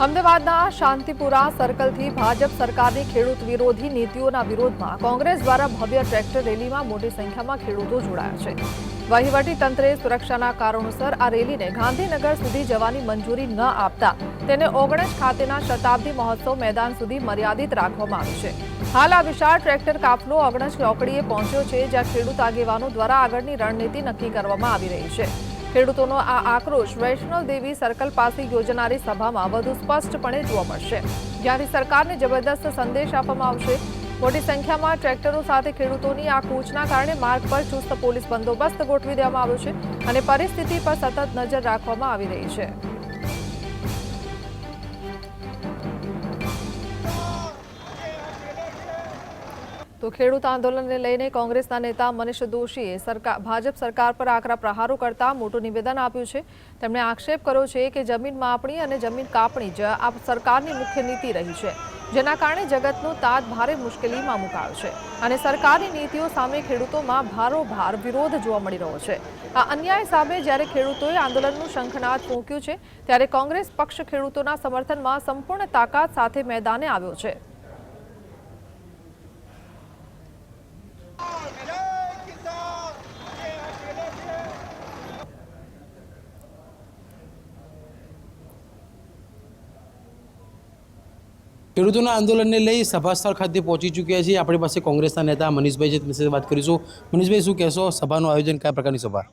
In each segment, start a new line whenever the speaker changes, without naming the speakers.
અમદાવાદના શાંતિપુરા સર્કલથી ભાજપ સરકારની ખેડૂત વિરોધી નીતિઓના વિરોધમાં કોંગ્રેસ દ્વારા ભવ્ય ટ્રેક્ટર રેલીમાં મોટી સંખ્યામાં ખેડૂતો જોડાયા છે। વહીવટી તંત્રે સુરક્ષાના કારણોસર આ રેલીને ગાંધીનગર સુધી જવાની મંજૂરી ન આપતા તેને ઓગણજ ખાતેના શતાબ્દી મહોત્સવ મેદાન સુધી મર્યાદિત રાખવામાં આવ્યું છે। હાલ આ વિશાળ ટ્રેક્ટર કાફલો ઓગણજ ચોકડીએ પહોંચ્યો છે, જ્યાં ખેડૂત આગેવાનો દ્વારા આગળની રણનીતિ નક્કી કરવામાં આવી રહી છે। ખેડૂતોનો આ આક્રોશ વૈષ્ણવ દેવી સર્કલ પાસે યોજનારી સભામાં વધુ સ્પષ્ટપણે જોવા મળશે, જ્યાંથી સરકારને જબરદસ્ત સંદેશ આપવામાં આવશે। મોટી સંખ્યામાં ટ્રેક્ટરો સાથે ખેડૂતોની આ કૂચના કારણે માર્ગ પર ચુસ્ત પોલીસ બંદોબસ્ત ગોઠવી દેવામાં આવ્યો છે અને પરિસ્થિતિ પર સતત નજર રાખવામાં આવી રહી છે। તો ખેડૂત આંદોલનને લઈને કોંગ્રેસના નેતા મનીષ દોશીએ ભાજપ સરકાર પર આકરા પ્રહારો કરતા મોટું નિવેદન આપ્યું છે। તેમણે આક્ષેપ કર્યો છે કે જમીન માપણી અને જમીન કાપણી જ આ સરકારની મુખ્ય નીતિ રહી છે, જેના કારણે જગતનો તાત ભારે મુશ્કેલીમાં મુકાયો છે અને સરકારની નીતિઓ સામે ખેડૂતોમાં ભારોભાર વિરોધ જોવા મળી રહ્યો છે। આ અન્યાય સામે જ્યારે ખેડૂતોએ આંદોલનનું શંખનાદ ફૂંક્યું છે, ત્યારે કોંગ્રેસ પક્ષ ખેડૂતોના સમર્થનમાં સંપૂર્ણ તાકાત સાથે મેદાને આવ્યો છે।
ખેડૂતોના આંદોલનને લઈ સભાસ્થળ ખાતે પહોંચી ચૂક્યા છીએ। આપણી પાસે કોંગ્રેસના નેતા મનીષભાઈ છે, તેમની સાથે વાત કરીશું। મનીષભાઈ, શું કહેશો? સભાનું આયોજન કયા પ્રકારની સભા?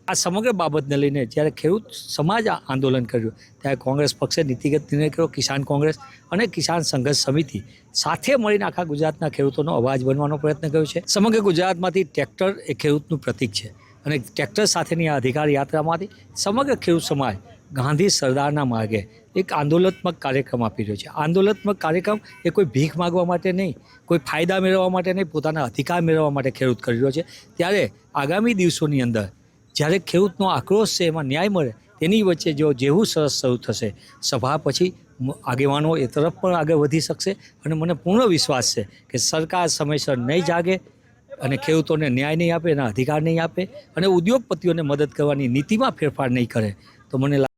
આ સમગ્ર બાબતને લઈને જ્યારે ખેડૂત સમાજ આંદોલન કર્યું ત્યારે કોંગ્રેસ પક્ષે નીતિગત નિર્ણય કર્યો। કિસાન કોંગ્રેસ અને કિસાન સંઘર્ષ સમિતિ સાથે મળીને આખા ગુજરાતના ખેડૂતોનો અવાજ બનવાનો પ્રયત્ન કર્યો છે। સમગ્ર ગુજરાતમાંથી ટ્રેક્ટર એ ખેડૂતનું પ્રતીક છે અને ટ્રેક્ટર સાથેની આ અધિકાર યાત્રામાંથી સમગ્ર ખેડૂત સમાજ ગાંધી સરદારના માર્ગે એક આંદોલનાત્મક કાર્યક્રમ આપી રહ્યો છે। આંદોલનાત્મક કાર્યક્રમ એ કોઈ ભીખ માગવા માટે નહીં, કોઈ ફાયદા મેળવવા માટે નહીં, પોતાના અધિકાર મેળવવા માટે ખેડૂત કરી રહ્યો છે। ત્યારે આગામી દિવસોની અંદર જ્યારે ખેડૂતનો આક્રોશ છે એમાં ન્યાય મળે તેની વચ્ચે જો જેવું સરસ શરૂ થશે સભા પછી આગેવાનો એ તરફ પણ આગળ વધી શકશે અને મને પૂર્ણ વિશ્વાસ છે કે સરકાર સમયસર નહીં જાગે અને ખેડૂતોને ન્યાય નહીં આપે, એના અધિકાર નહીં આપે અને ઉદ્યોગપતિઓને મદદ કરવાની નીતિમાં ફેરફાર નહીં કરે તો મને